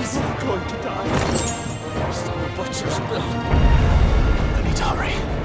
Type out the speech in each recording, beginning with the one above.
was going to die. First on the butcher's bill. I need to hurry.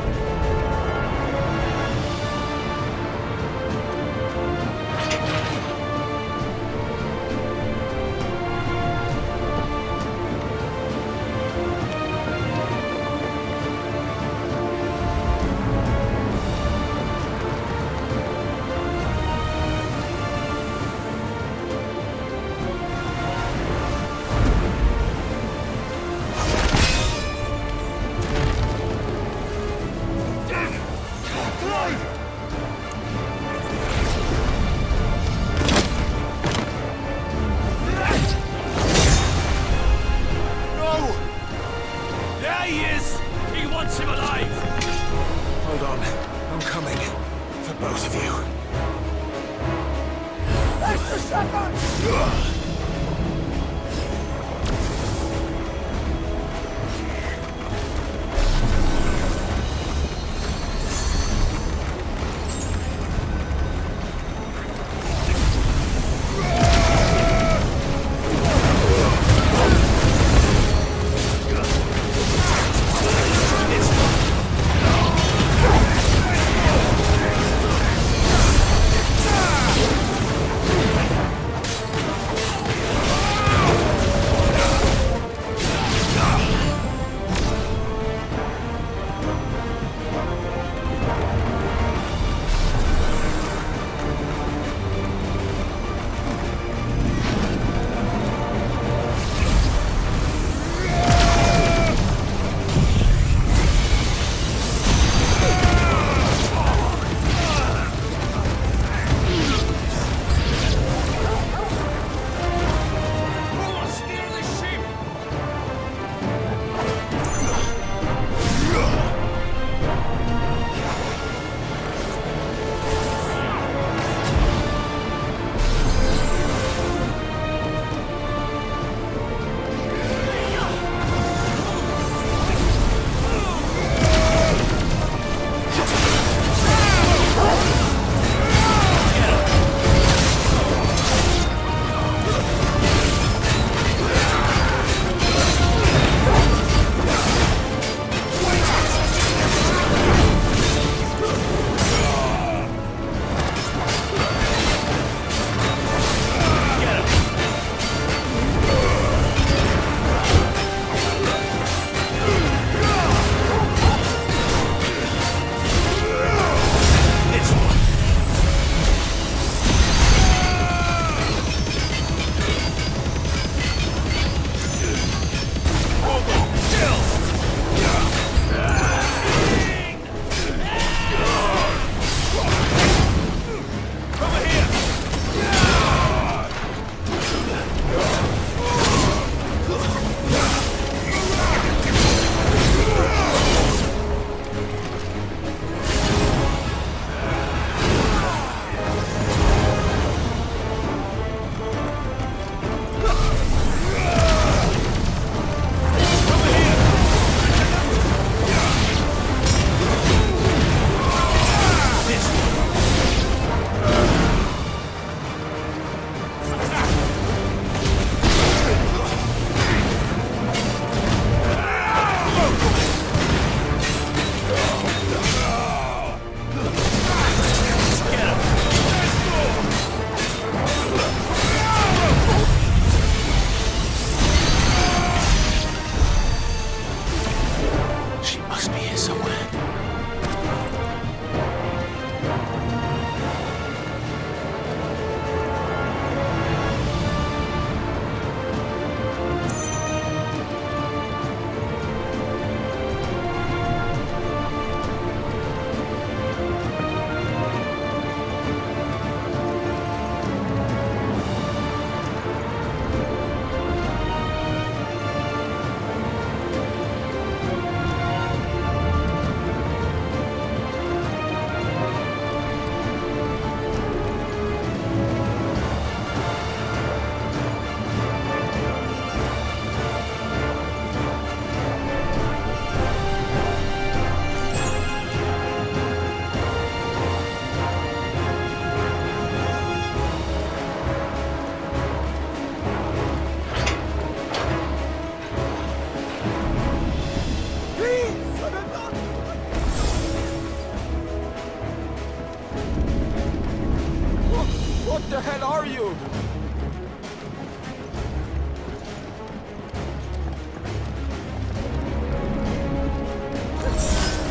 What the hell are you?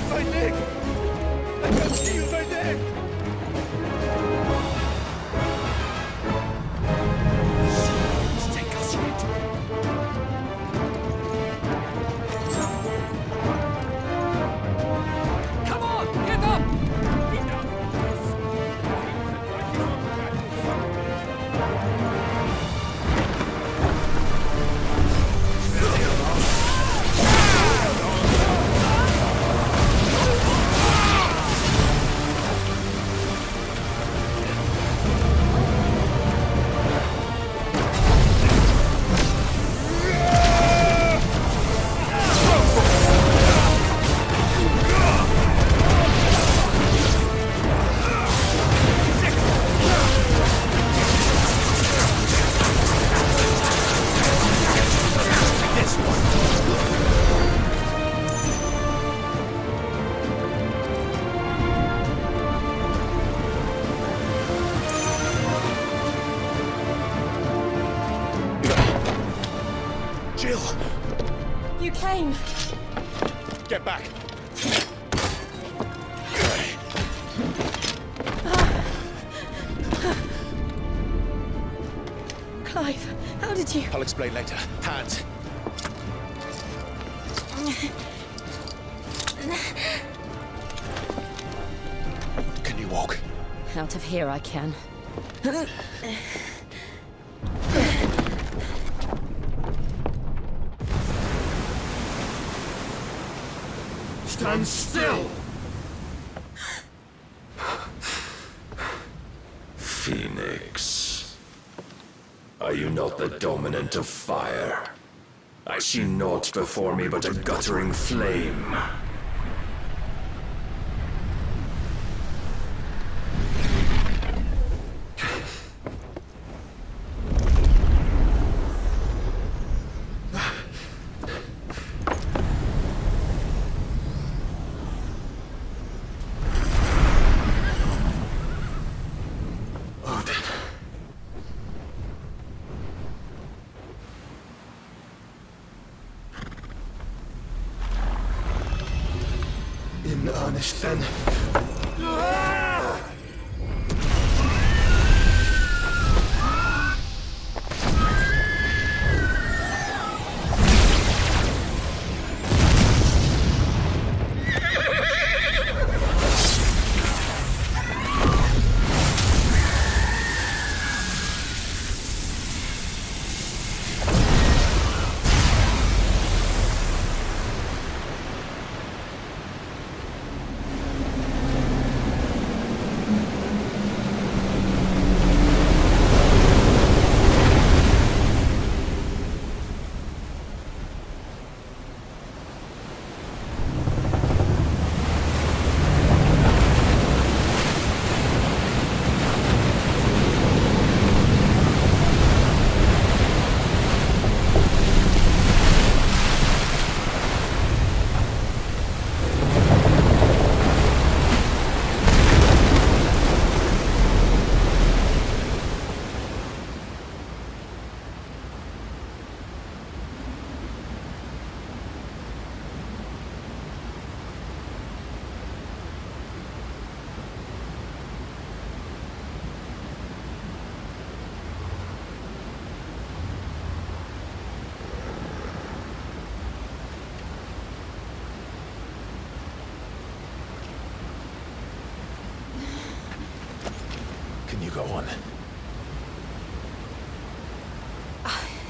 My neck! I can't feel my neck! Let's take us yet. Come on, get up! You came. Get back! Clive, how did you... I'll explain later. Hands! Can you walk? Out of here I can. Stand still! Phoenix, are you not the dominant of fire? I see naught before me but a guttering flame. In earnest, then. Can you go on? I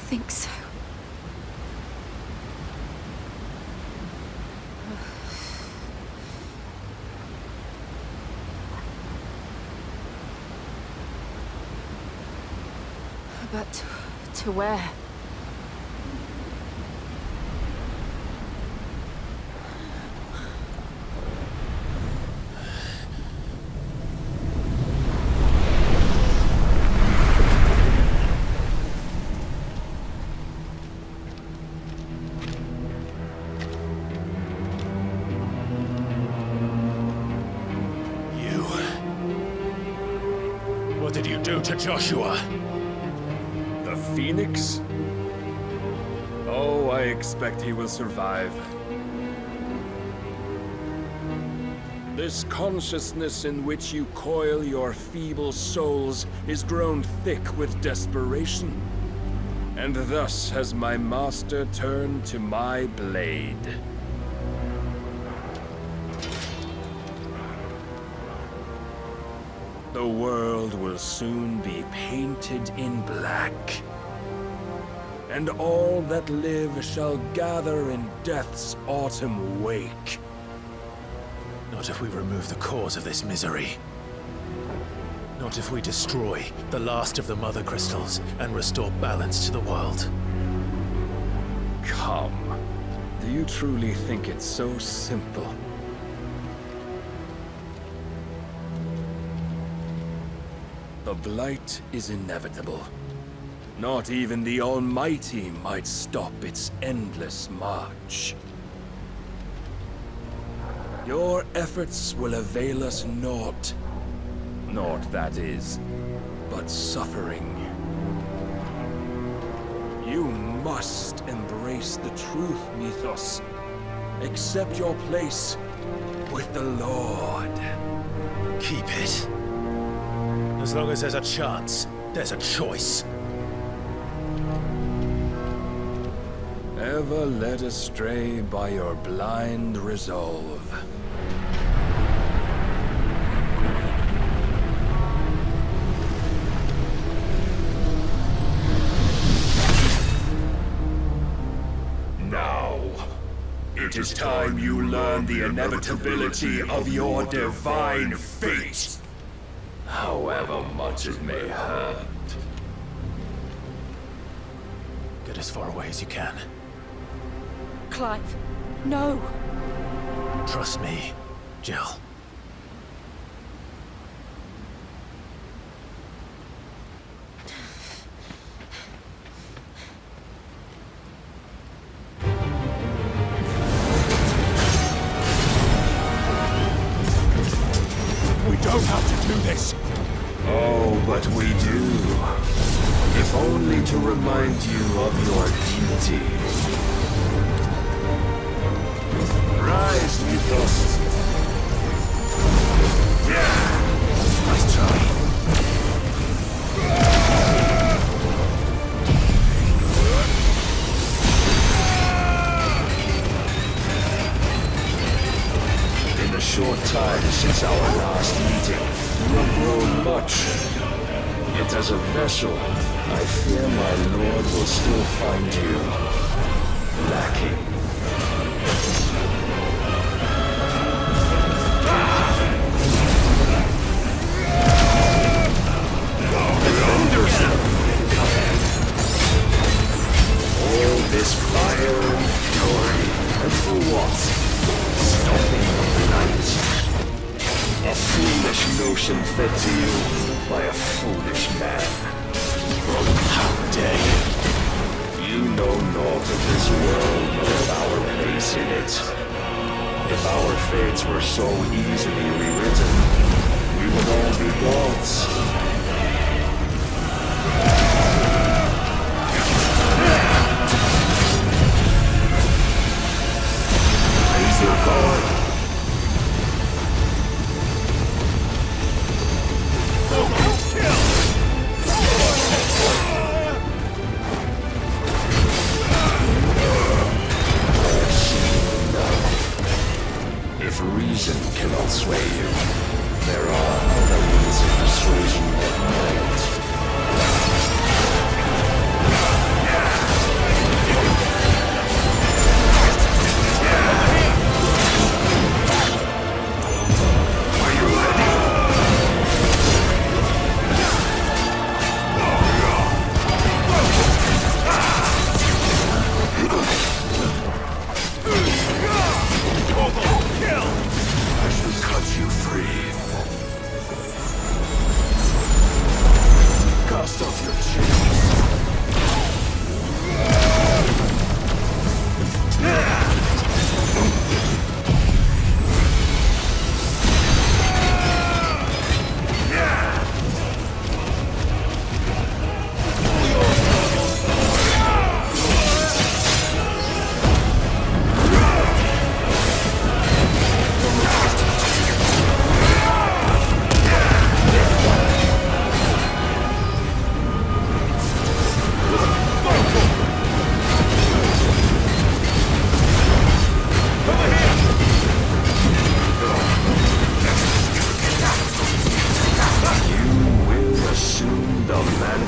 think so. But to where? What did you do to Joshua? The Phoenix? Oh, I expect he will survive. This consciousness in which you coil your feeble souls is grown thick with desperation. And thus has my master turned to my blade. The world will soon be painted in black. And all that live shall gather in death's autumn wake. Not if we remove the cause of this misery. Not if we destroy the last of the Mother Crystals and restore balance to the world. Come. Do you truly think it's so simple? The blight is inevitable. Not even the Almighty might stop its endless march. Your efforts will avail us naught. Naught, that is, but suffering. You must embrace the truth, Mythos. Accept your place with the Lord. Keep it. As long as there's a chance, there's a choice. Ever led astray by your blind resolve. Now, it is time you learn the inevitability of your divine fate. However much it may hurt. Get as far away as you can. Clive, no! Trust me, Jill. We don't have to do this. Oh, but we do. If only to remind you of your duty. Rise, Mythos. Yeah. Nice try. In the short time since our last meeting, you have grown much. Yet as a vessel, I fear my lord will still find you lacking. Defenders incoming. All this fire and fury, and for what? Stopping the light. A foolish notion fed to you by a foolish man. How dare you? You know naught of this world nor of our place in it. If our fates were so easily rewritten, we would all be gods. Raise your guard. If reason cannot sway you, there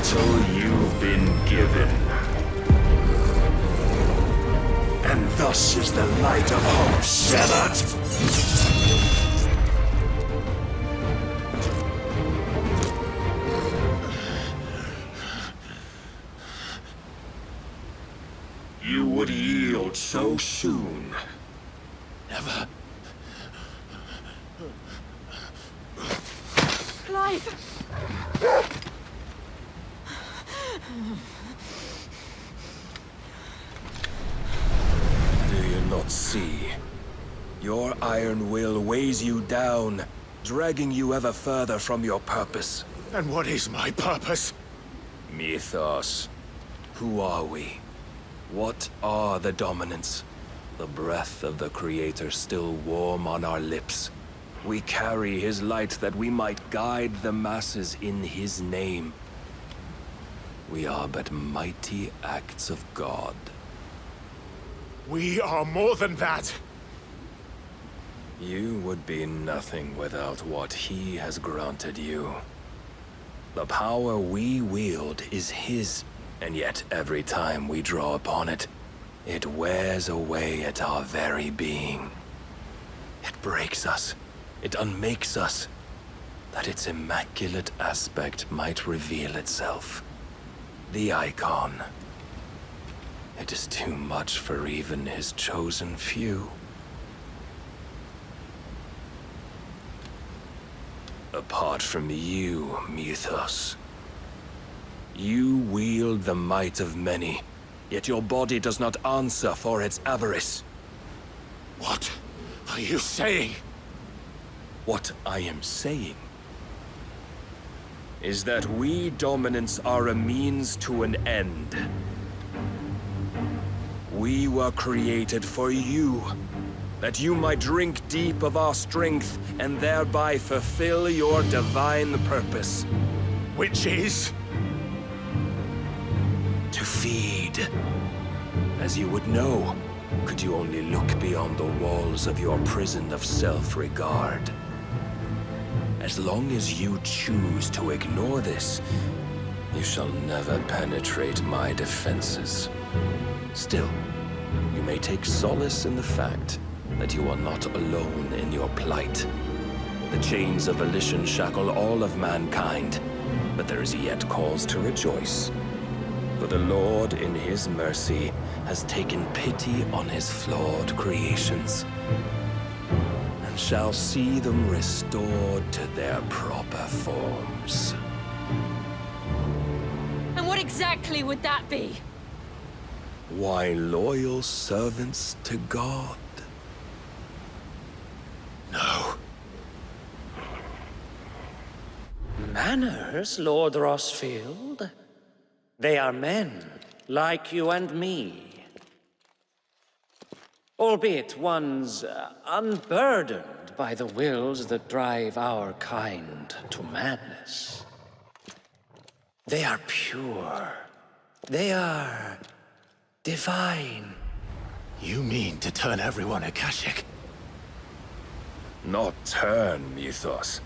mantle you've been given. And thus is the light of hope severed. You would yield so soon. Never. Clive! Do you not see? Your iron will weighs you down, dragging you ever further from your purpose. And what is my purpose? Mythos. Who are we? What are the dominants? The breath of the Creator still warm on our lips. We carry his light that we might guide the masses in his name. We are but mighty acts of God. We are more than that. You would be nothing without what he has granted you. The power we wield is his, and yet every time we draw upon it, it wears away at our very being. It breaks us, it unmakes us, that its immaculate aspect might reveal itself. The icon. It is too much for even his chosen few. Apart from you, Mythos. You wield the might of many, yet your body does not answer for its avarice. What are you saying? What I am saying is that we dominants are a means to an end. We were created for you, that you might drink deep of our strength and thereby fulfill your divine purpose. Which is? To feed. As you would know, could you only look beyond the walls of your prison of self-regard. As long as you choose to ignore this, you shall never penetrate my defenses. Still, you may take solace in the fact that you are not alone in your plight. The chains of volition shackle all of mankind, but there is yet cause to rejoice. For the Lord, in his mercy, has taken pity on his flawed creations, and shall see them restored to their proper forms. And what exactly would that be? Why, loyal servants to God. No. Manners, Lord Rossfield? They are men, like you and me. Albeit ones unburdened by the wills that drive our kind to madness. They are pure. They are divine. You mean to turn everyone Akashic? Not turn, Mythos.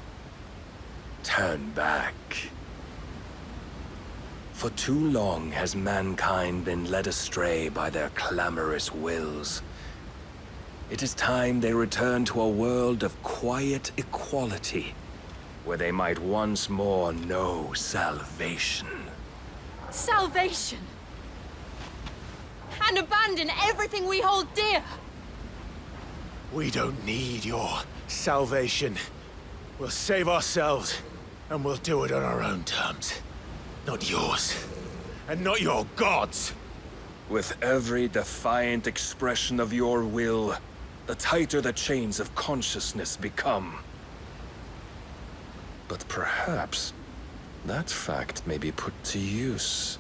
Turn back. For too long has mankind been led astray by their clamorous wills. It is time they return to a world of quiet equality, where they might once more know salvation. Salvation! And abandon everything we hold dear! We don't need your salvation. We'll save ourselves, and we'll do it on our own terms. Not yours. And not your gods! With every defiant expression of your will, the tighter the chains of consciousness become. But perhaps that fact may be put to use.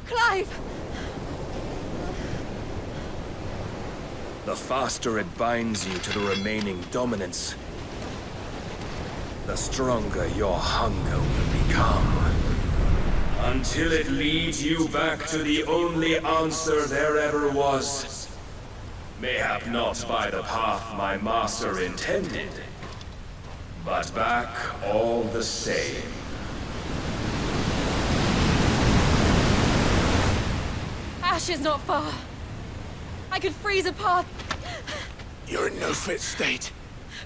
Clive! The faster it binds you to the remaining dominance, the stronger your hunger will become. Until it leads you back to the only answer there ever was. Mayhap not by the path my master intended, but back all the same. Ash is not far. I could freeze a path. You're in no fit state.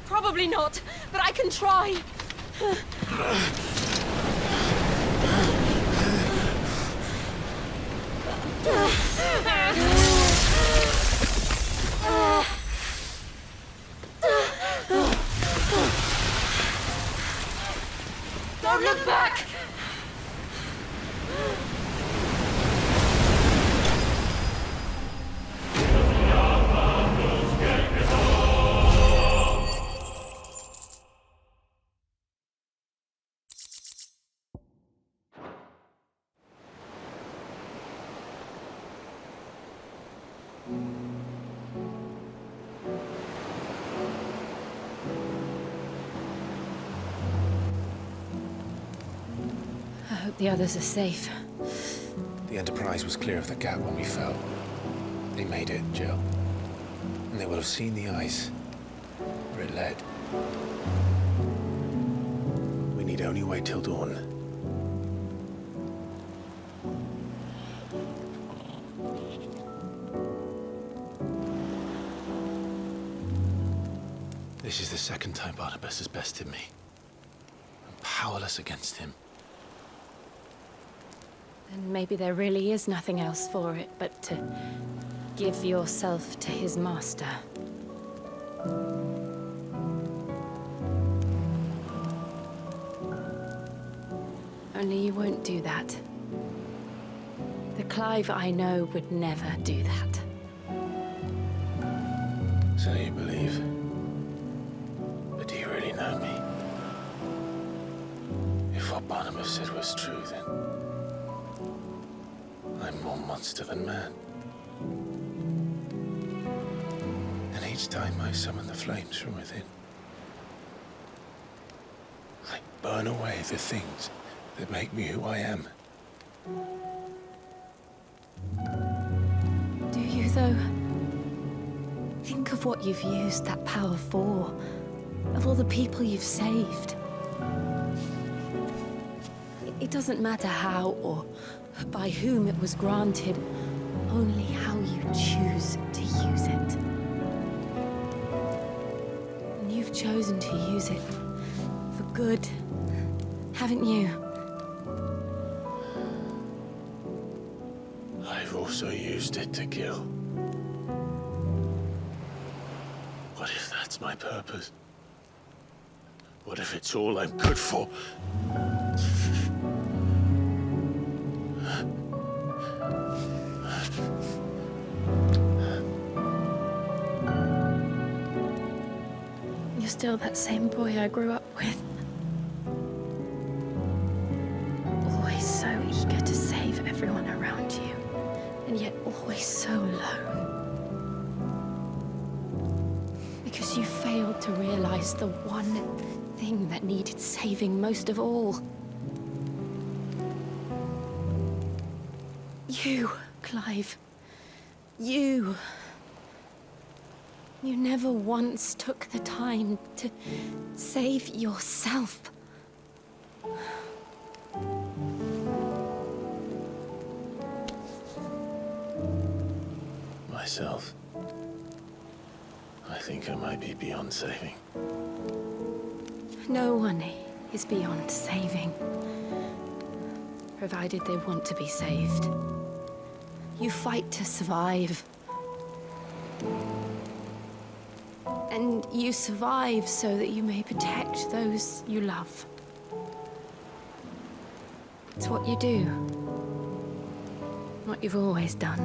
Probably not, but I can try. Don't look back! I hope the others are safe. The Enterprise was clear of the gap when we fell. They made it, Jill. And they will have seen the ice where it led. We need only wait till dawn. This is the second time Barnabas has bested me. I'm powerless against him. And maybe there really is nothing else for it but to give yourself to his master. Only you won't do that. The Clive I know would never do that. So you believe? But do you really know me? If what Barnabas said was true, then I'm more monster than man. And each time I summon the flames from within, I burn away the things that make me who I am. Do you, though? Think of what you've used that power for, of all the people you've saved. It doesn't matter how or by whom it was granted, only how you choose to use it. And you've chosen to use it for good, haven't you? I've also used it to kill. What if that's my purpose? What if it's all I'm good for? You're still that same boy I grew up with. Always so eager to save everyone around you, and yet always so alone. Because you failed to realize the one thing that needed saving most of all. You, Clive. You. You never once took the time to save yourself. Myself. I think I might be beyond saving. No one is beyond saving, provided they want to be saved. You fight to survive. And you survive so that you may protect those you love. It's what you do. What you've always done.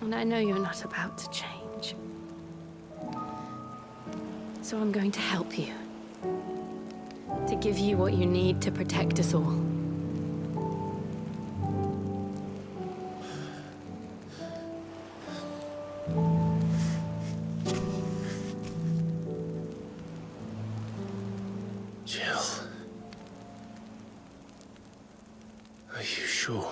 And I know you're not about to change. So I'm going to help you. To give you what you need to protect us all. Are you sure?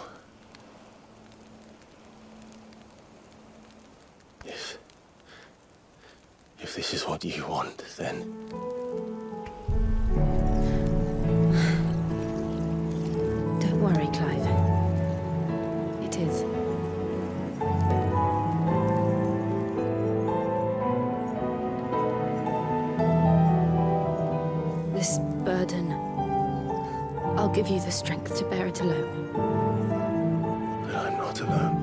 If this is what you want, then... Don't worry, Clive. It is. This burden, I'll give you the strength to bear it alone. But I'm not alone.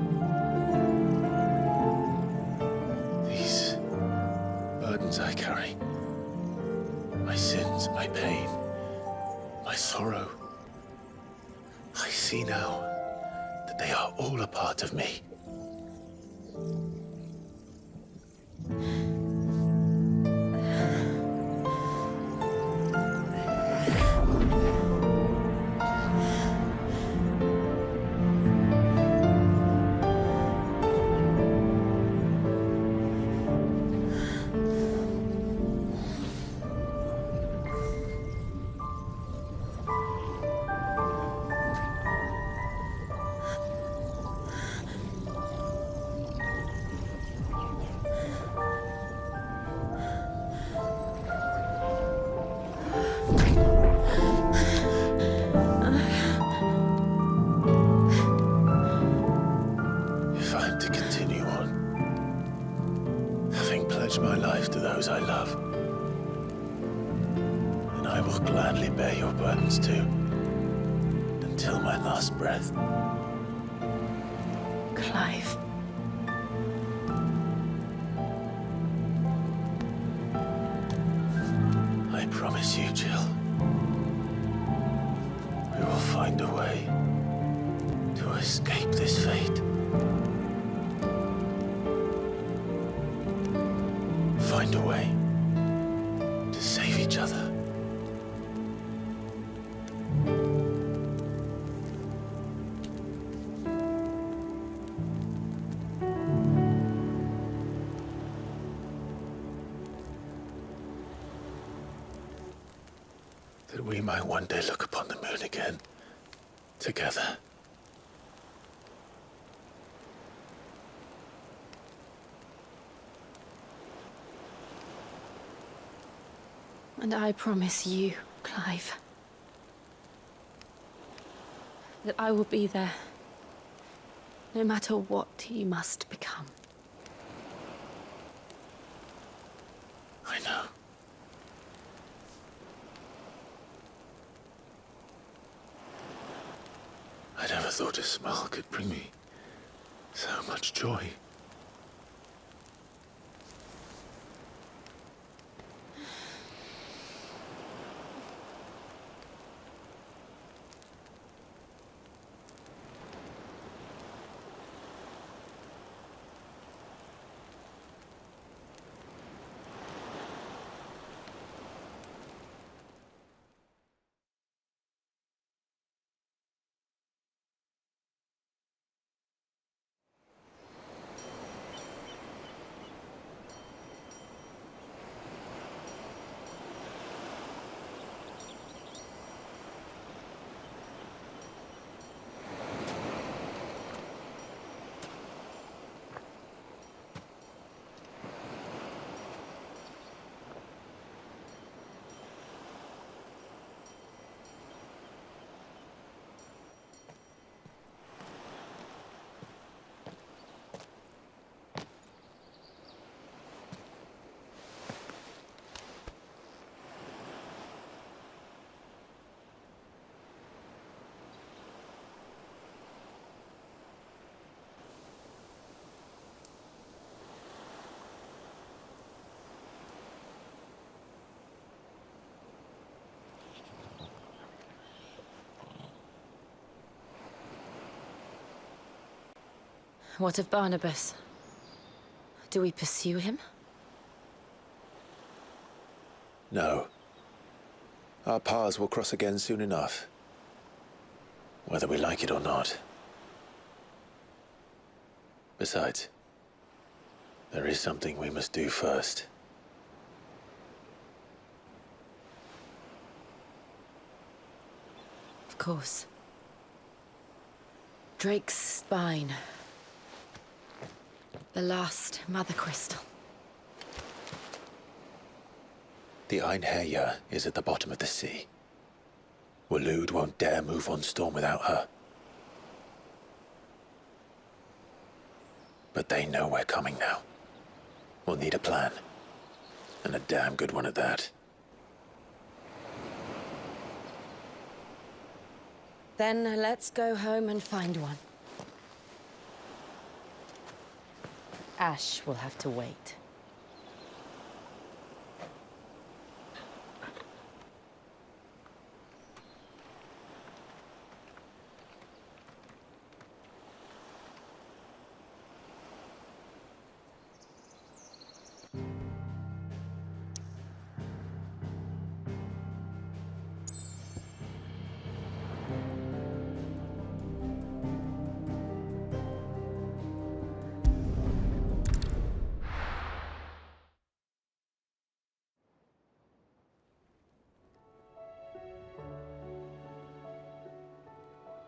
These burdens I carry, my sins, my pain, my sorrow, I see now that they are all a part of me. If I'm to continue on, having pledged my life to those I love, then I will gladly bear your burdens too, until my last breath. Clive. I promise you, Jill, we will find a way to escape this fate. Find a way to save each other. That we might one day look upon the moon again, together. And I promise you, Clive, that I will be there, no matter what you must become. I know. I never thought a smile could bring me so much joy. What of Barnabas? Do we pursue him? No. Our paths will cross again soon enough, whether we like it or not. Besides, there is something we must do first. Of course. Drake's spine. The last mother crystal. The Einherjar is at the bottom of the sea. Waloed won't dare move on Storm without her. But they know we're coming now. We'll need a plan. And a damn good one at that. Then let's go home and find one. Ash will have to wait.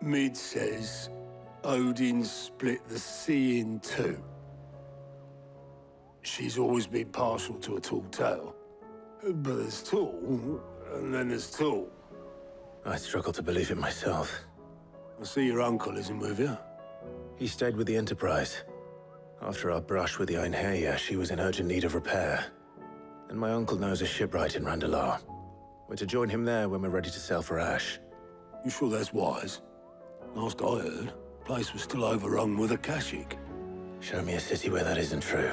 Mid says Odin split the sea in two. She's always been partial to a tall tale. But there's tall, and then there's tall. I struggle to believe it myself. I see your uncle isn't with you. He stayed with the Enterprise. After our brush with the Einherjar, she was in urgent need of repair. And my uncle knows a shipwright in Randalar. We're to join him there when we're ready to sail for Ash. You sure that's wise? Last I heard, the place was still overrun with Akashic. Show me a city where that isn't true.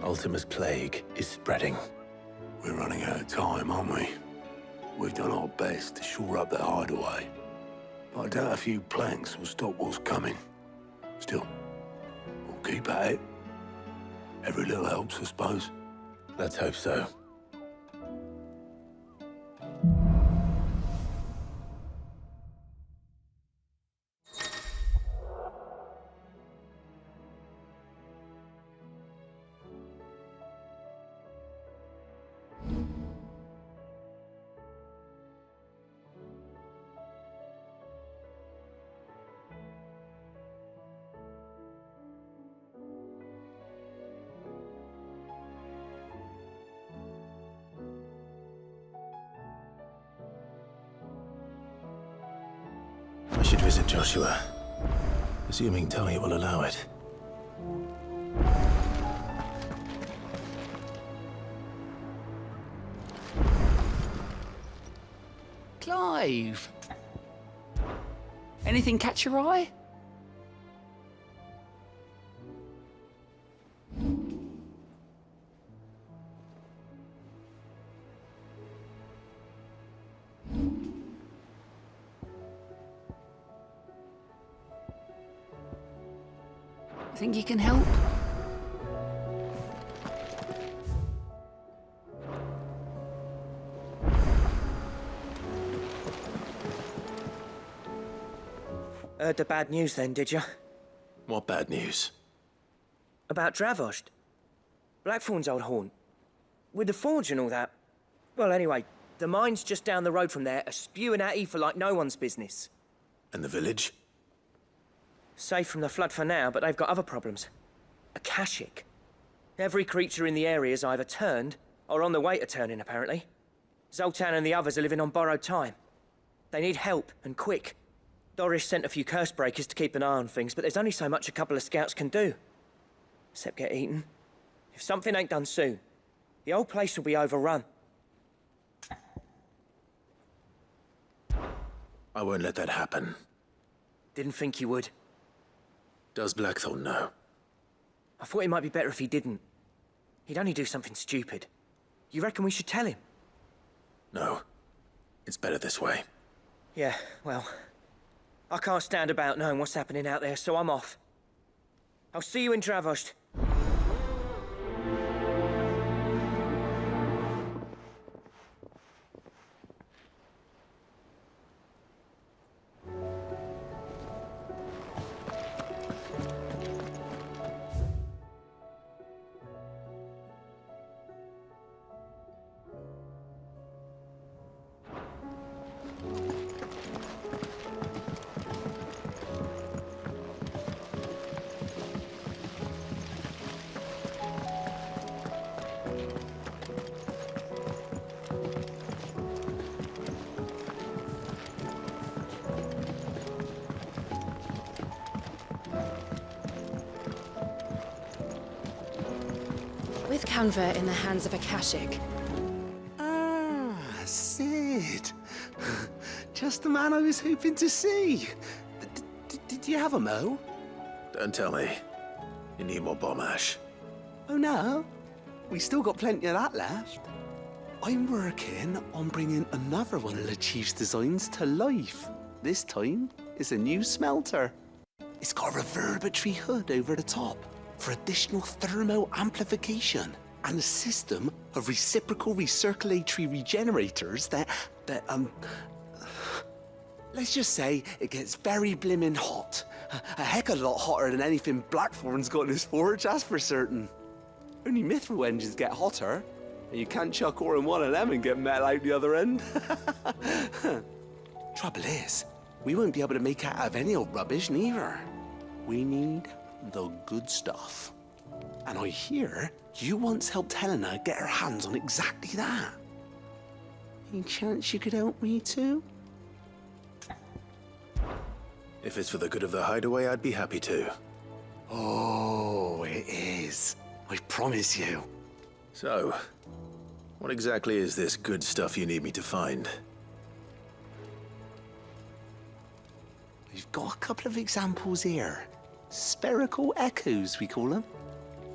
Ultima's plague is spreading. We're running out of time, aren't we? We've done our best to shore up that hideaway. But I doubt a few planks will stop what's coming. Still, we'll keep at it. Every little helps, I suppose. Let's hope so. I should visit Joshua, assuming Tony will allow it. Clive! Anything catch your eye? Think you can help? Heard the bad news then, did you? What bad news? About Dravost. Blackthorn's old haunt. With the forge and all that. Well, anyway, the mines just down the road from there are spewing at ether like no one's business. And the village? Safe from the flood for now, but they've got other problems. Akashic. Every creature in the area's either turned, or on the way to turning, apparently. Zoltan and the others are living on borrowed time. They need help, and quick. Doris sent a few curse breakers to keep an eye on things, but there's only so much a couple of scouts can do. Except get eaten. If something ain't done soon, the old place will be overrun. I won't let that happen. Didn't think you would. Does Blackthorn know? I thought it might be better if he didn't. He'd only do something stupid. You reckon we should tell him? No. It's better this way. Yeah, well, I can't stand about knowing what's happening out there, so I'm off. I'll see you in Dravost. canva in the hands of a Kashik. Ah, Sid. Just the man I was hoping to see. Did you have a mo? Don't tell me. You need more bomb ash. Oh no, we still got plenty of that left. I'm working on bringing another one of the Chief's designs to life. This time, it's a new smelter. It's got a reverberatory hood over the top for additional thermo amplification and a system of reciprocal recirculatory regenerators that let's just say it gets very blimmin' hot. A heck of a lot hotter than anything Blackthorn's got in his forge, that's for certain. Only mithril engines get hotter, and you can't chuck ore in one of them and get metal out the other end. Trouble is, we won't be able to make out of any old rubbish neither. We need the good stuff. And I hear you once helped Helena get her hands on exactly that. Any chance you could help me too? If it's for the good of the hideaway, I'd be happy to. Oh, it is. I promise you. So, what exactly is this good stuff you need me to find? We've got a couple of examples here. Spherical echoes, we call them.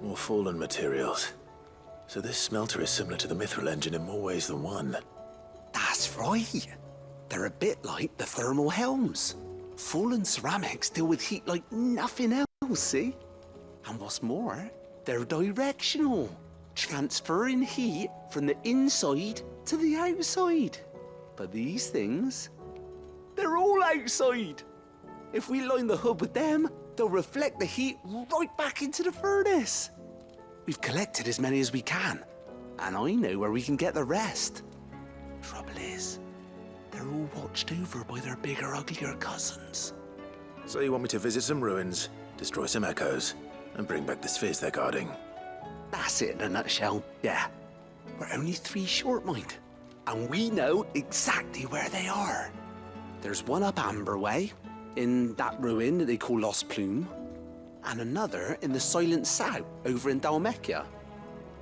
More fallen materials. So this smelter is similar to the mithril engine in more ways than one. That's right. They're a bit like the thermal helms. Fallen ceramics deal with heat like nothing else, see? And what's more, they're directional, transferring heat from the inside to the outside. But these things, they're all outside. If we line the hood with them, they'll reflect the heat right back into the furnace. We've collected as many as we can, and I know where we can get the rest. Trouble is, they're all watched over by their bigger, uglier cousins. So you want me to visit some ruins, destroy some echoes, and bring back the spheres they're guarding? That's it in a nutshell, yeah. We're only 3 short, mind. And we know exactly where they are. There's one up Amber Way, in that ruin that they call Lost Plume, and another in the Silent South, over in Dalmekia.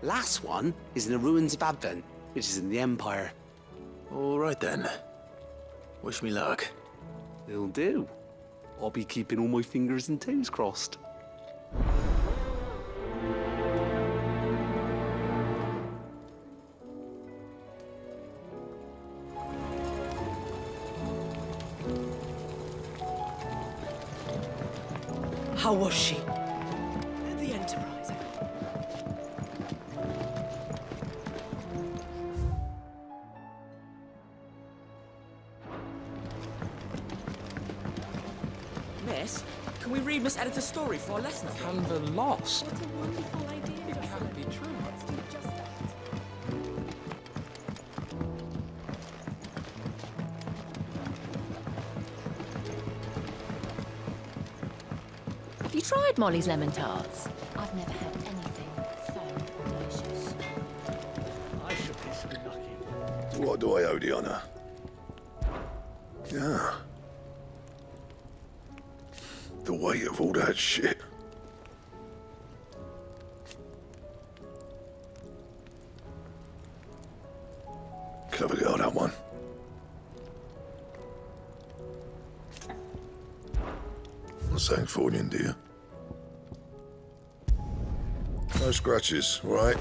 Last one is in the ruins of Advent, which is in the Empire. All right then. Wish me luck. Will do. I'll be keeping all my fingers and toes crossed. How was she? The Enterprise. Miss, can we read Miss Editor's story for our lesson? Canva lost. What a wonderful idea. It can't be true. Let's do just that. Have you tried Molly's lemon tarts? I've never had anything so delicious. I should be so lucky. What do I owe the honor? Yeah. The weight of all that shit. Clever girl, that one. Not saying for you, dear. No scratches, right?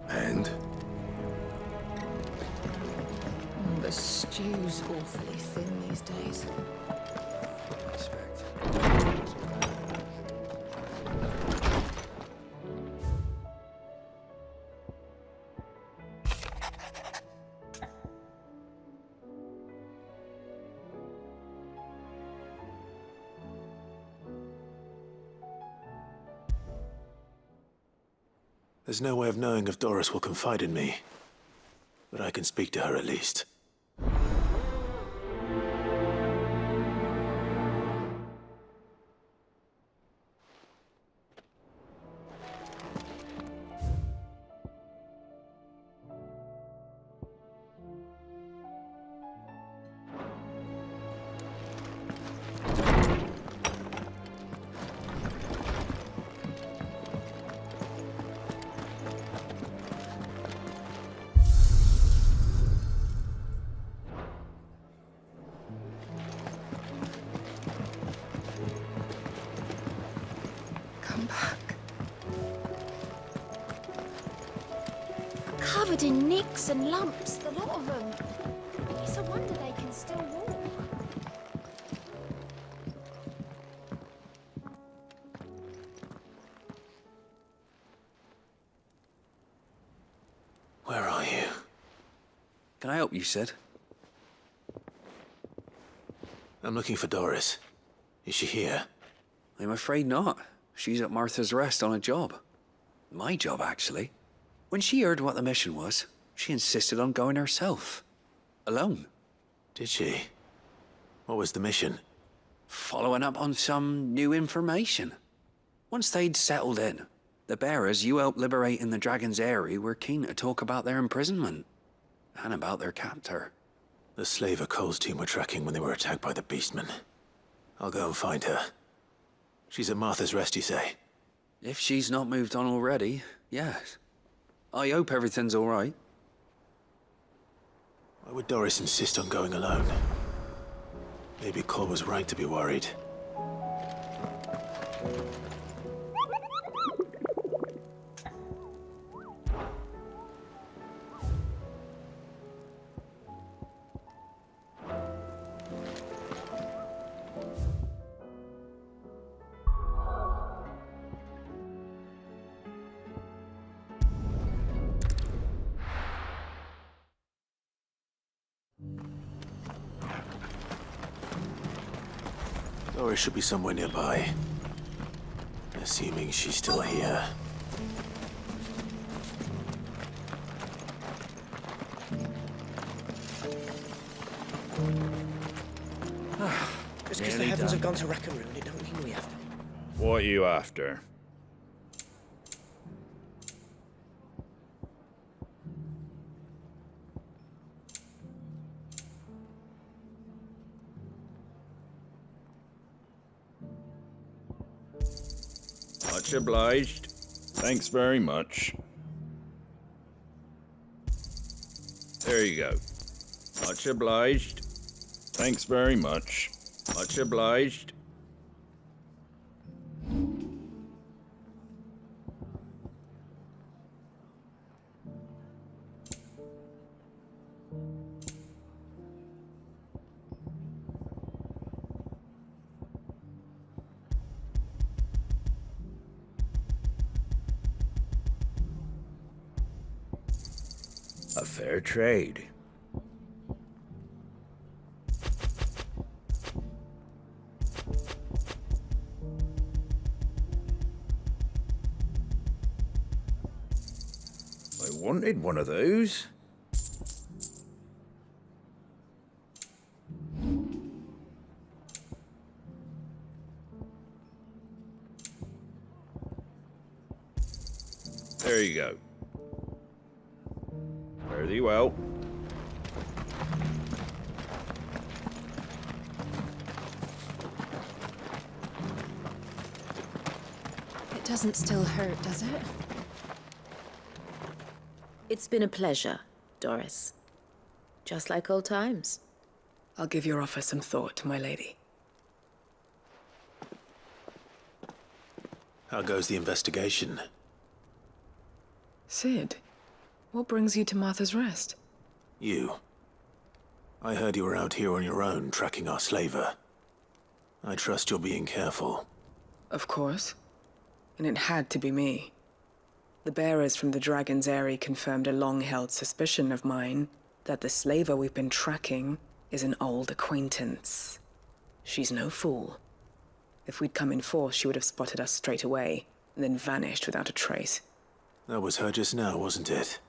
And? The stew's awfully thin these days. There's no way of knowing if Doris will confide in me, but I can speak to her at least. Come back. Covered in nicks and lumps, the lot of them. It's a wonder they can still walk. Where are you? Can I help you, Sid? I'm looking for Doris. Is she here? I'm afraid not. She's at Martha's Rest on a job. My job, actually. When she heard what the mission was, she insisted on going herself. Alone. Did she? What was the mission? Following up on some new information. Once they'd settled in, the bearers you helped liberate in the Dragon's Eyrie were keen to talk about their imprisonment. And about their captor. The slaver Cole's team were tracking when they were attacked by the Beastmen. I'll go and find her. She's at Martha's Rest, you say? If she's not moved on already, yes. I hope everything's all right. Why would Doris insist on going alone? Maybe Cole was right to be worried. Doris should be somewhere nearby. Assuming she's still here. Just because the heavens have gone to Rackaroon, it don't mean we have to. What are you after? Much obliged. Thanks very much. There you go. Much obliged. Thanks very much. Much obliged. A fair trade. I wanted one of those. There you go. Fare thee well. It doesn't still hurt, does it? It's been a pleasure, Doris. Just like old times. I'll give your offer some thought, my lady. How goes the investigation? Sid, what brings you to Martha's Rest? You. I heard you were out here on your own, tracking our slaver. I trust you're being careful. Of course. And it had to be me. The bearers from the Dragon's Eyrie confirmed a long-held suspicion of mine that the slaver we've been tracking is an old acquaintance. She's no fool. If we'd come in force, she would have spotted us straight away, and then vanished without a trace. That was her just now, wasn't it?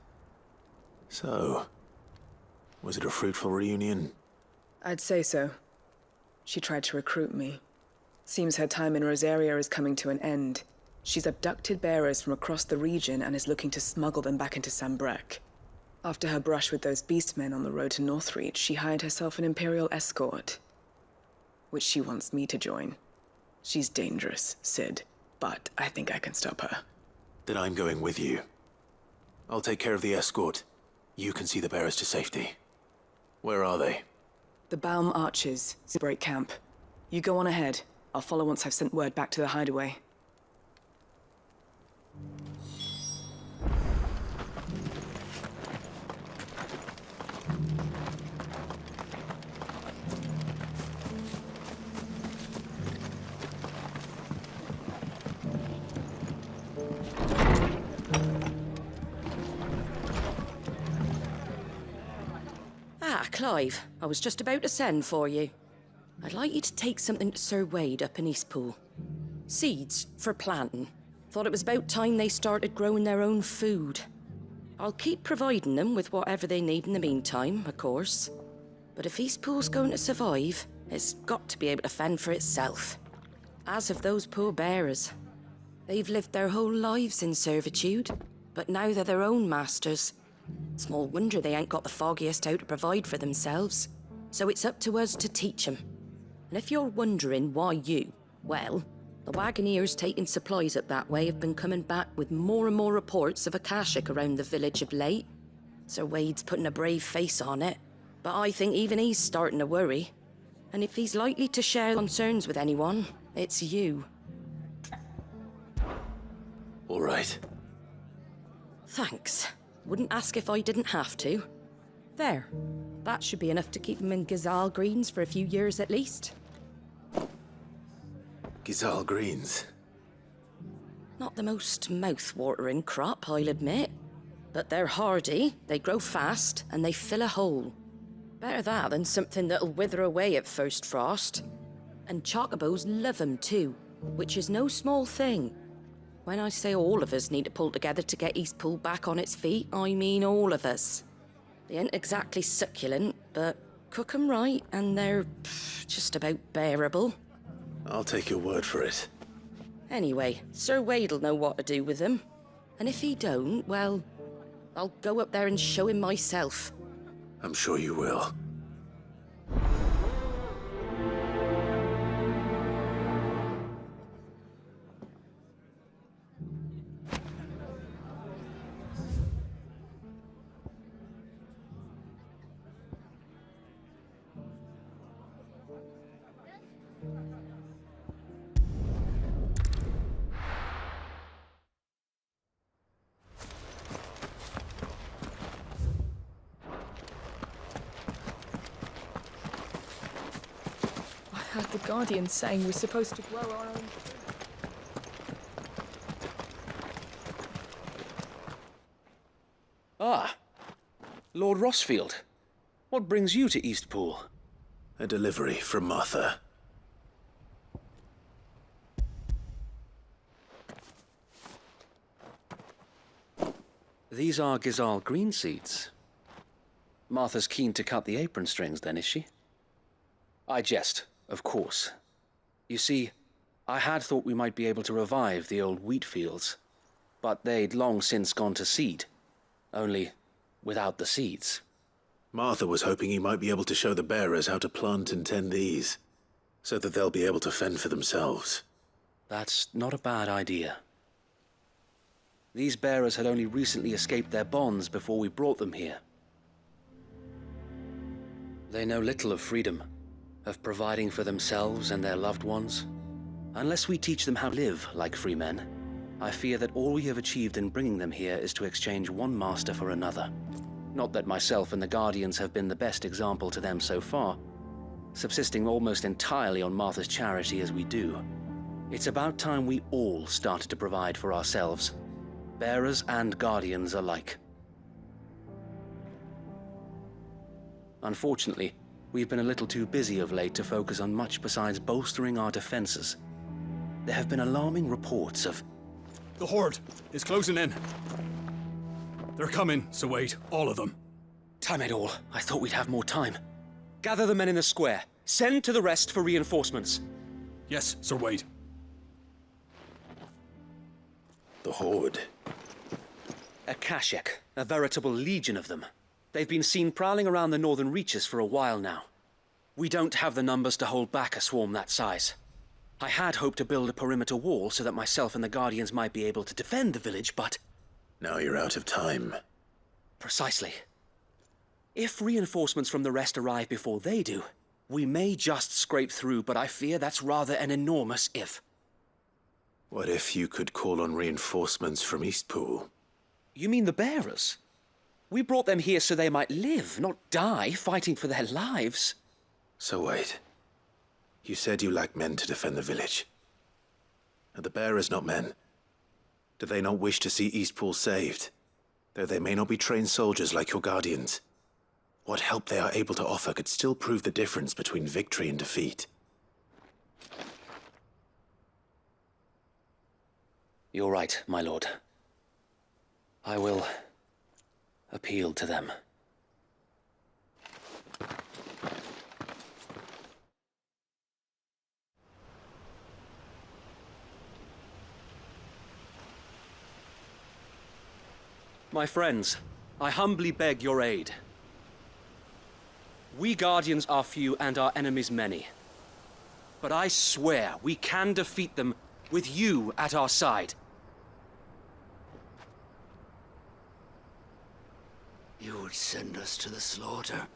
So, was it a fruitful reunion? I'd say so. She tried to recruit me. Seems her time in Rosaria is coming to an end. She's abducted bearers from across the region and is looking to smuggle them back into Sambrek. After her brush with those beastmen on the road to Northreach, she hired herself an Imperial escort, which she wants me to join. She's dangerous, Sid, but I think I can stop her. Then I'm going with you. I'll take care of the escort. You can see the bearers to safety. Where are they? The Baum Archers, break camp. You go on ahead. I'll follow once I've sent word back to the hideaway. Ah, Clive, I was just about to send for you. I'd like you to take something to Sir Wade up in Eastpool. Seeds for planting. Thought it was about time they started growing their own food. I'll keep providing them with whatever they need in the meantime, of course. But if Eastpool's going to survive, it's got to be able to fend for itself. As of those poor bearers. They've lived their whole lives in servitude, but now they're their own masters. Small wonder they ain't got the foggiest how to provide for themselves. So it's up to us to teach them. And if you're wondering why you, well, the Wagoneers taking supplies up that way have been coming back with more and more reports of Akashic around the village of late. Sir Wade's putting a brave face on it, but I think even he's starting to worry. And if he's likely to share concerns with anyone, it's you. All right. Thanks. Wouldn't ask if I didn't have to. There. That should be enough to keep him in Gazal Greens for a few years at least. Gazal Greens. Not the most mouth-watering crop, I'll admit. But they're hardy, they grow fast, and they fill a hole. Better that than something that'll wither away at first frost. And chocobos love 'em too, which is no small thing. When I say all of us need to pull together to get Eastpool back on its feet, I mean all of us. They ain't exactly succulent, but cook 'em right, and they're just about bearable. I'll take your word for it. Anyway, Sir Wade'll know what to do with them. And if he don't, well, I'll go up there and show him myself. I'm sure you will. I heard the Guardian saying we're supposed to grow our own food. Ah, Lord Rossfield. What brings you to Eastpool? A delivery from Martha. These are Gazal green seeds. Martha's keen to cut the apron strings then, is she? I jest, of course. You see, I had thought we might be able to revive the old wheat fields, but they'd long since gone to seed, only without the seeds. Martha was hoping he might be able to show the bearers how to plant and tend these, so that they'll be able to fend for themselves. That's not a bad idea. These bearers had only recently escaped their bonds before we brought them here. They know little of freedom, of providing for themselves and their loved ones. Unless we teach them how to live like free men, I fear that all we have achieved in bringing them here is to exchange one master for another. Not that myself and the Guardians have been the best example to them so far, subsisting almost entirely on Martha's charity as we do. It's about time we all started to provide for ourselves, bearers and Guardians alike. Unfortunately, we've been a little too busy of late to focus on much besides bolstering our defenses. There have been alarming reports of The Horde is closing in. They're coming, so wait, all of them. Damn it all. I thought we'd have more time. Gather the men in the square. Send to the rest for reinforcements. Yes, Sir Wade. The Horde. A Kashik, a veritable legion of them. They've been seen prowling around the northern reaches for a while now. We don't have the numbers to hold back a swarm that size. I had hoped to build a perimeter wall so that myself and the Guardians might be able to defend the village, but... Now you're out of time. Precisely. If reinforcements from the rest arrive before they do, we may just scrape through, but I fear that's rather an enormous if. What if you could call on reinforcements from Eastpool? You mean the bearers? We brought them here so they might live, not die fighting for their lives. So wait. You said you lack men to defend the village. Are the bearers not men? Do they not wish to see Eastpool saved? Though they may not be trained soldiers like your Guardians. What help they are able to offer could still prove the difference between victory and defeat. You're right, my lord. I will appeal to them. My friends, I humbly beg your aid. We Guardians are few and our enemies many. But I swear we can defeat them with you at our side. You would send us to the slaughter,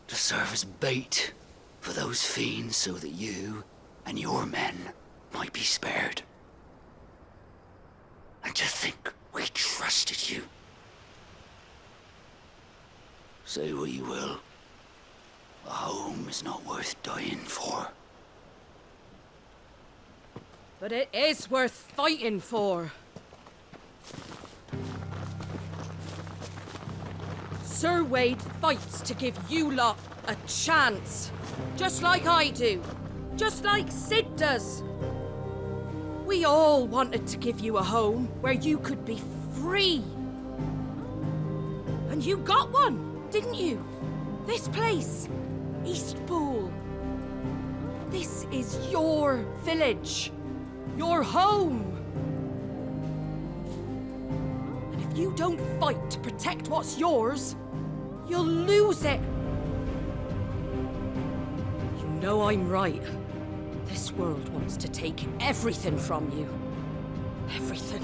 to serve as bait for those fiends so that you and your men might be spared. And to think we trusted you. Say what you will, a home is not worth dying for. But it is worth fighting for. Sir Wade fights to give you lot a chance. Just like I do. Just like Sid does. We all wanted to give you a home where you could be free. And you got one, didn't you? This place, Eastpool. This is your village. Your home. And if you don't fight to protect what's yours, you'll lose it. You know I'm right. This world wants to take everything from you. Everything.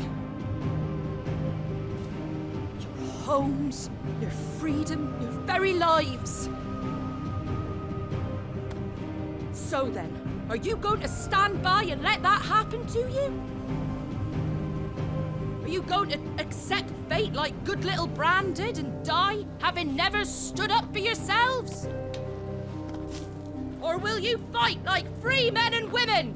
Your homes, your freedom, your very lives. So then, are you going to stand by and let that happen to you? Are you going to accept fate like good little Bran did and die, having never stood up for yourselves? Or will you fight like free men and women?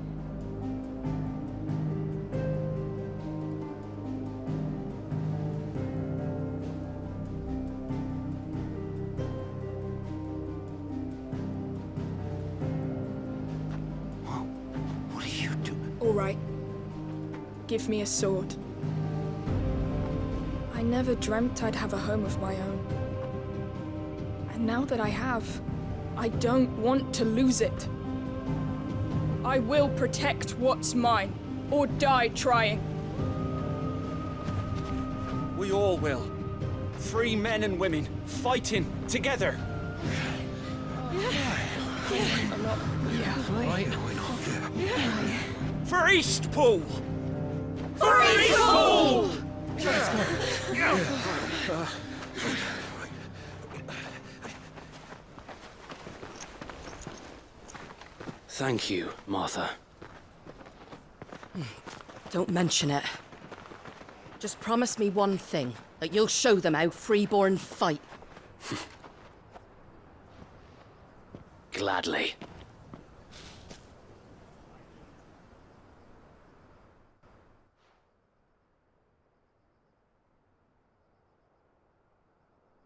What are you doing? All right. Give me a sword. I never dreamt I'd have a home of my own. And now that I have, I don't want to lose it. I will protect what's mine, or die trying. We all will. Free men and women, fighting together. For Eastpool! For Eastpool! Thank you, Martha. Don't mention it. Just promise me one thing, that you'll show them how freeborn fight. Gladly.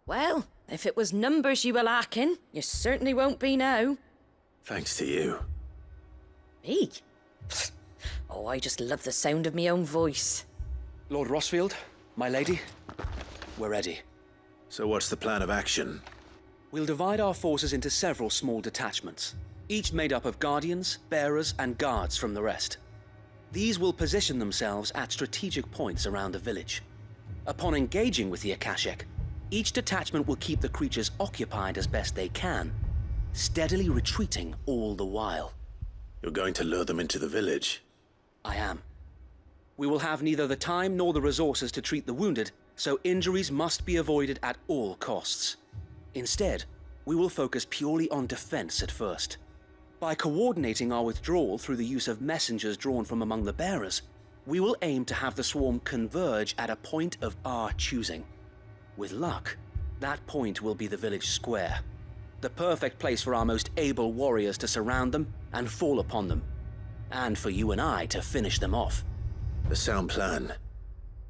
Well, if it was numbers you were lacking, you certainly won't be now. Thanks to you. Me? Oh, I just love the sound of my own voice. Lord Rosfield, my lady, we're ready. So what's the plan of action? We'll divide our forces into several small detachments, each made up of guardians, bearers, and guards from the rest. These will position themselves at strategic points around the village. Upon engaging with the Akashic, each detachment will keep the creatures occupied as best they can, steadily retreating all the while. You're going to lure them into the village? I am. We will have neither the time nor the resources to treat the wounded, so injuries must be avoided at all costs. Instead, we will focus purely on defense at first. By coordinating our withdrawal through the use of messengers drawn from among the bearers, we will aim to have the swarm converge at a point of our choosing. With luck, that point will be the village square, the perfect place for our most able warriors to surround them and fall upon them, and for you and I to finish them off. A sound plan,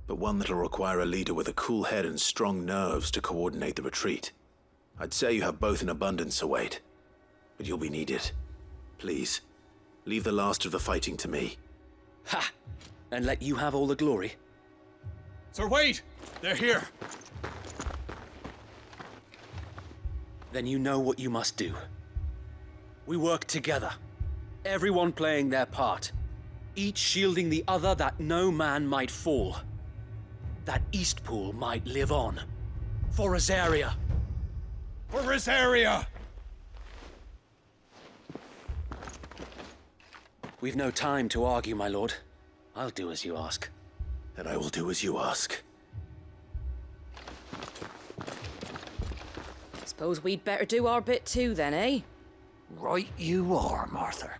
but one that'll require a leader with a cool head and strong nerves to coordinate the retreat. I'd say you have both in abundance, Sir Wade, but you'll be needed. Please, leave the last of the fighting to me. Ha! And let you have all the glory. Sir Wade! They're here! Then you know what you must do. We work together, everyone playing their part, each shielding the other that no man might fall, that Eastpool might live on. For Rosaria! For Rosaria! We've no time to argue, my lord. I'll do as you ask. And I will do as you ask. Suppose we'd better do our bit too then, eh? Right you are, Martha.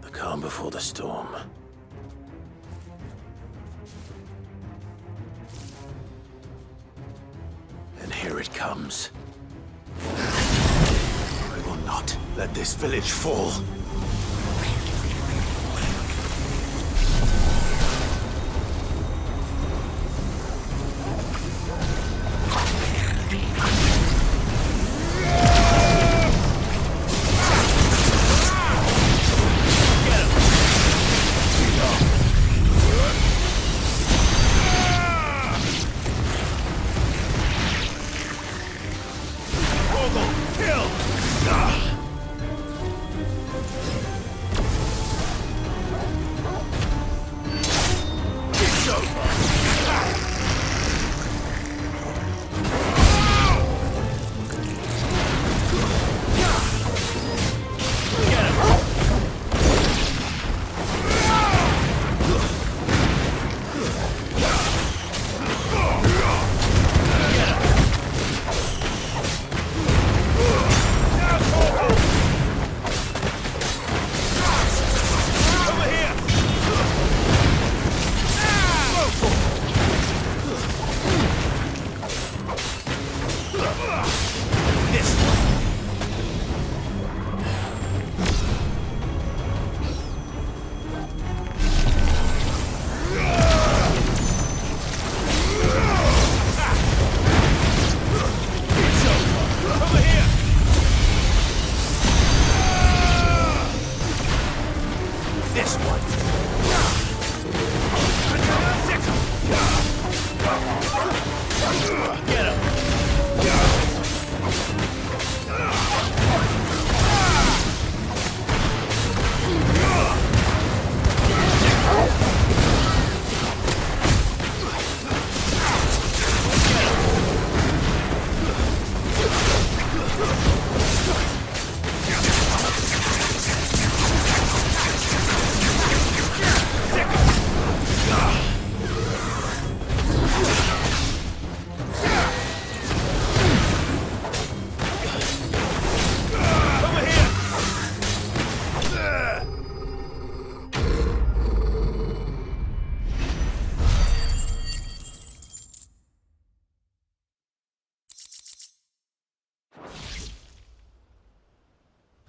The calm before the storm. And here it comes. I will not let this village fall.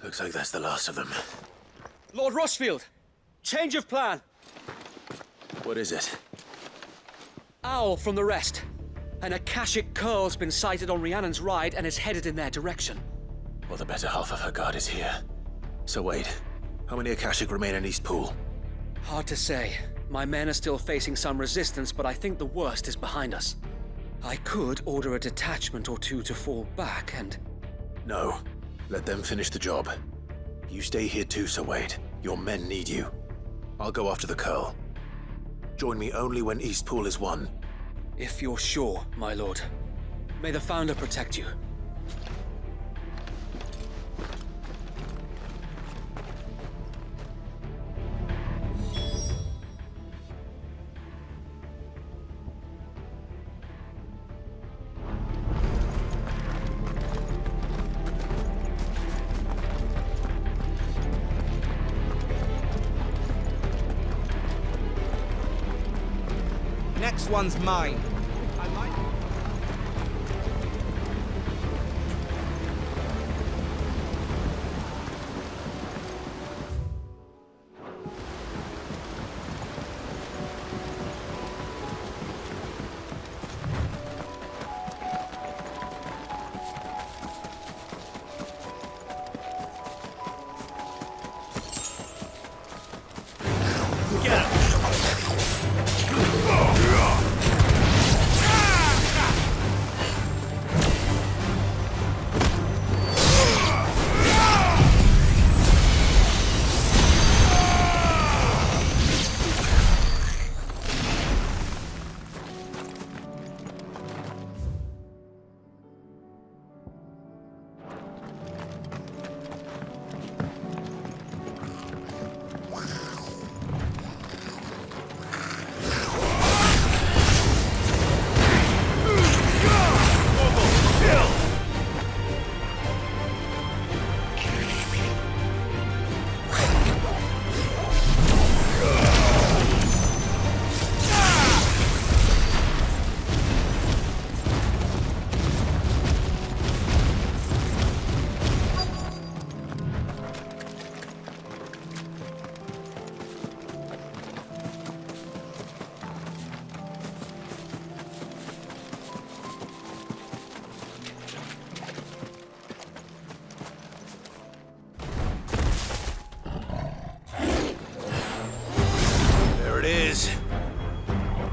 Looks like that's the last of them. Lord Rosfield! Change of plan! What is it? Owl from the rest. An Akashic curl's been sighted on Rhiannon's ride and is headed in their direction. Well, the better half of her guard is here. So wait, how many Akashic remain in East Pool? Hard to say. My men are still facing some resistance, but I think the worst is behind us. I could order a detachment or two to fall back and... No. Let them finish the job. You stay here too, Sir Wade. Your men need you. I'll go after the curl. Join me only when East Pool is won. If you're sure, my lord. May the Founder protect you. Next one's mine.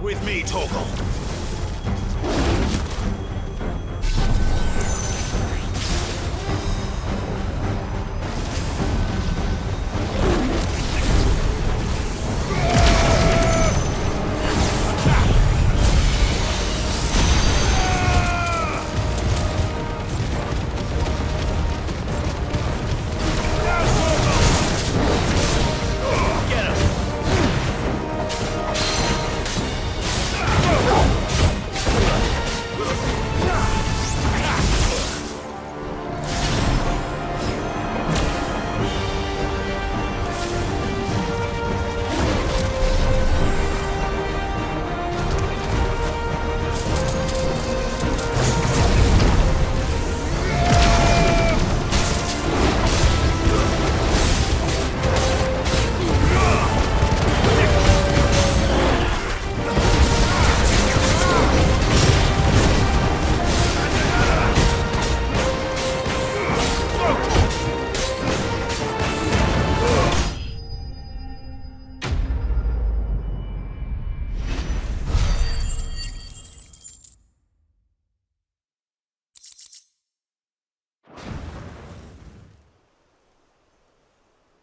With me, Torgal.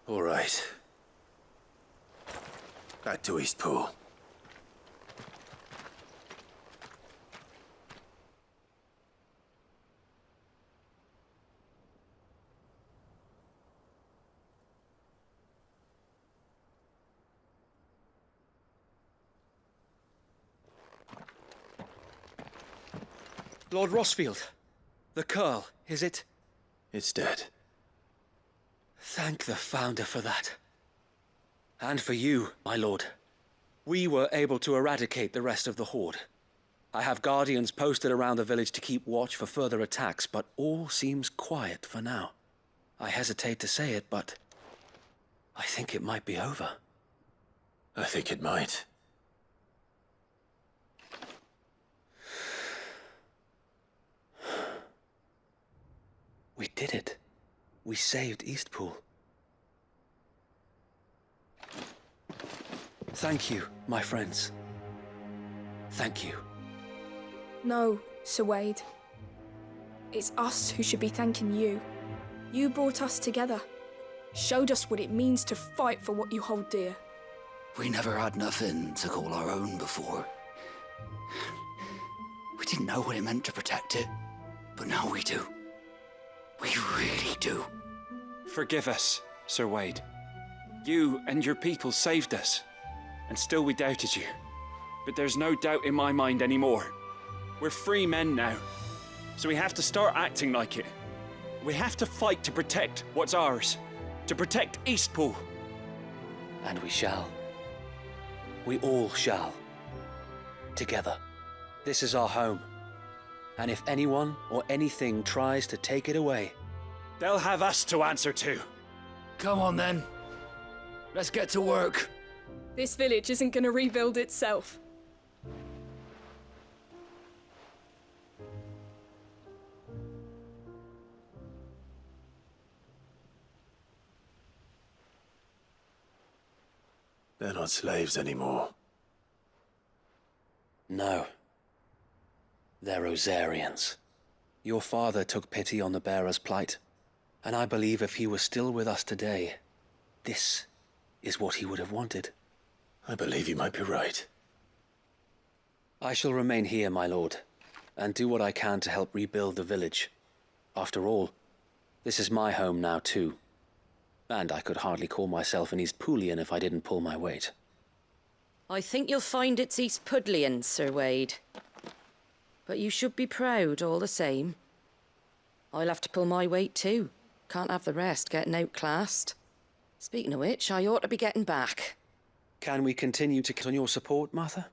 All right. Back to East Pool. Lord Rossfield, the Curl, is it? It's dead. Thank the Founder for that. And for you, my lord. We were able to eradicate the rest of the Horde. I have guardians posted around the village to keep watch for further attacks, but all seems quiet for now. I hesitate to say it, but I think it might be over. I think it might. We did it. We saved Eastpool. Thank you, my friends. Thank you. No, Sir Wade. It's us who should be thanking you. You brought us together. Showed us what it means to fight for what you hold dear. We never had nothing to call our own before. We didn't know what it meant to protect it, but now we do. We really do. Forgive us, Sir Wade. You and your people saved us, and still we doubted you. But there's no doubt in my mind anymore. We're free men now, so we have to start acting like it. We have to fight to protect what's ours, to protect Eastpool. And we shall. We all shall. Together. This is our home. And if anyone or anything tries to take it away, they'll have us to answer to. Come on then. Let's get to work. This village isn't gonna rebuild itself. They're not slaves anymore. No. They're Rosarians. Your father took pity on the bearer's plight, and I believe if he was still with us today, this is what he would have wanted. I believe you might be right. I shall remain here, my lord, and do what I can to help rebuild the village. After all, this is my home now too. And I could hardly call myself an Eastpoolian if I didn't pull my weight. I think you'll find it's Eastpudlian, Sir Wade. But you should be proud all the same. I'll have to pull my weight too. Can't have the rest getting outclassed. Speaking of which, I ought to be getting back. Can we continue to count on your support, Martha?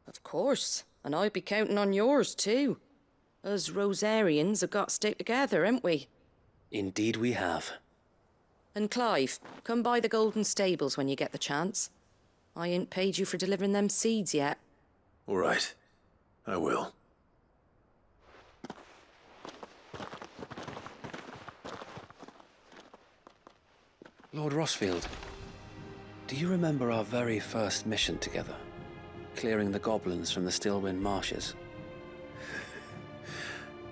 Of course, and I'll be counting on yours too. Us Rosarians have got to stick together, haven't we? Indeed we have. And Clive, come by the Golden Stables when you get the chance. I ain't paid you for delivering them seeds yet. All right. I will. Lord Rossfield, do you remember our very first mission together? Clearing the goblins from the Stillwind marshes?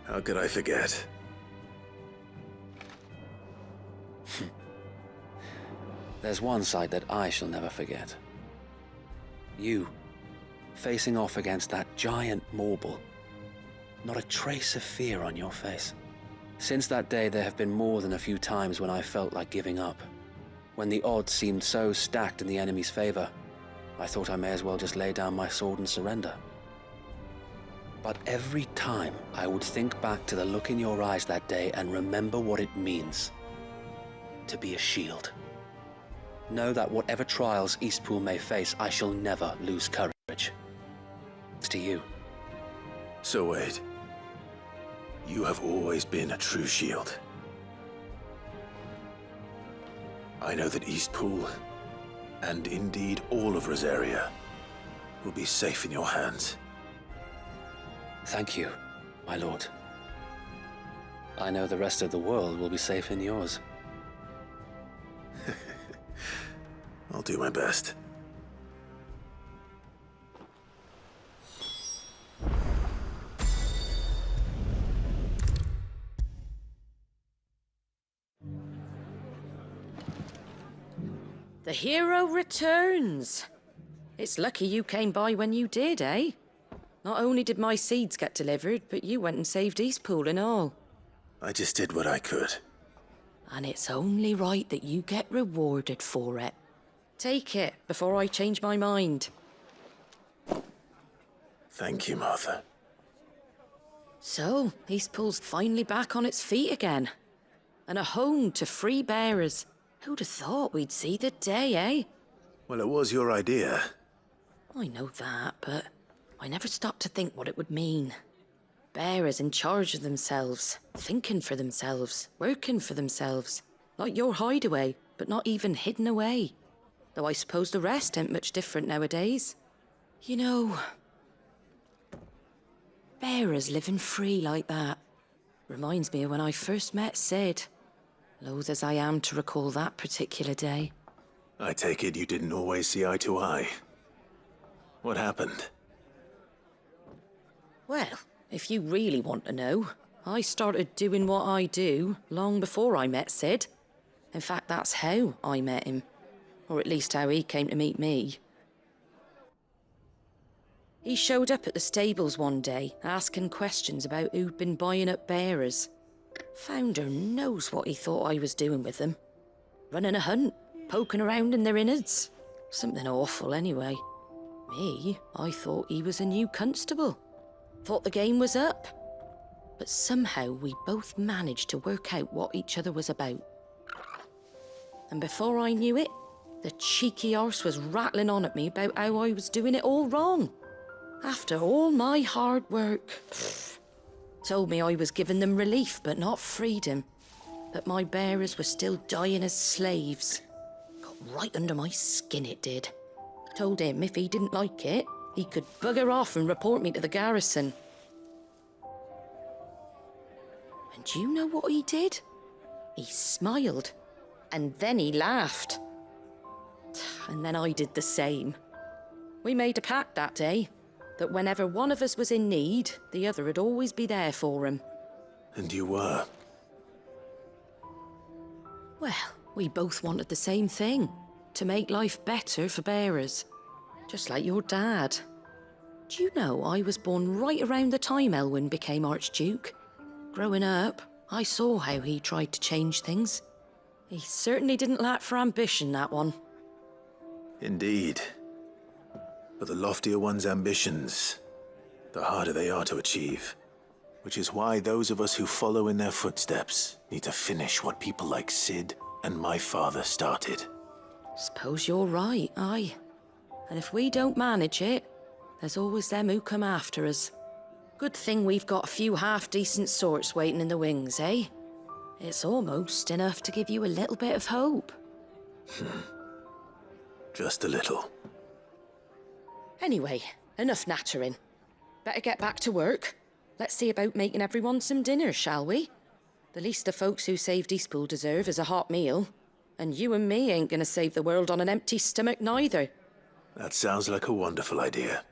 How could I forget? There's one sight that I shall never forget. You, facing off against that giant Morble. Not a trace of fear on your face. Since that day, there have been more than a few times when I felt like giving up. When the odds seemed so stacked in the enemy's favor, I thought I may as well just lay down my sword and surrender. But every time I would think back to the look in your eyes that day and remember what it means to be a shield. Know that whatever trials Eastpool may face, I shall never lose courage. It's to you. So Wade, you have always been a true shield. I know that Eastpool, and indeed all of Rosaria, will be safe in your hands. Thank you, my lord. I know the rest of the world will be safe in yours. I'll do my best. The hero returns. It's lucky you came by when you did, eh? Not only did my seeds get delivered, but you went and saved Eastpool and all. I just did what I could. And it's only right that you get rewarded for it. Take it before I change my mind. Thank you, Martha. So, Eastpool's finally back on its feet again. And a home to free bearers. Who'd have thought we'd see the day, eh? Well, it was your idea. I know that, but I never stopped to think what it would mean. Bearers in charge of themselves, thinking for themselves, working for themselves. Like your hideaway, but not even hidden away. Though I suppose the rest ain't much different nowadays. You know, bearers living free like that reminds me of when I first met Sid. Loath as I am to recall that particular day. I take it you didn't always see eye to eye. What happened? Well, if you really want to know, I started doing what I do long before I met Sid. In fact, that's how I met him. Or at least how he came to meet me. He showed up at the stables one day, asking questions about who'd been buying up bearers. Founder knows what he thought I was doing with them. Running a hunt, poking around in their innards. Something awful, anyway. Me, I thought he was a new constable. Thought the game was up. But somehow we both managed to work out what each other was about. And before I knew it, the cheeky arse was rattling on at me about how I was doing it all wrong. After all my hard work. Told me I was giving them relief, but not freedom. That my bearers were still dying as slaves. Got right under my skin, it did. Told him if he didn't like it, he could bugger off and report me to the garrison. And do you know what he did? He smiled. And then he laughed. And then I did the same. We made a pact that day, that whenever one of us was in need, the other would always be there for him. And you were? Well, we both wanted the same thing. To make life better for bearers. Just like your dad. Do you know I was born right around the time Elwyn became Archduke? Growing up, I saw how he tried to change things. He certainly didn't lack for ambition, that one. Indeed. But the loftier one's ambitions, the harder they are to achieve. Which is why those of us who follow in their footsteps need to finish what people like Sid and my father started. Suppose you're right, aye. And if we don't manage it, there's always them who come after us. Good thing we've got a few half-decent sorts waiting in the wings, eh? It's almost enough to give you a little bit of hope. Just a little. Anyway, enough nattering. Better get back to work. Let's see about making everyone some dinner, shall we? The least the folks who saved Eastpool deserve is a hot meal. And you and me ain't gonna save the world on an empty stomach neither. That sounds like a wonderful idea.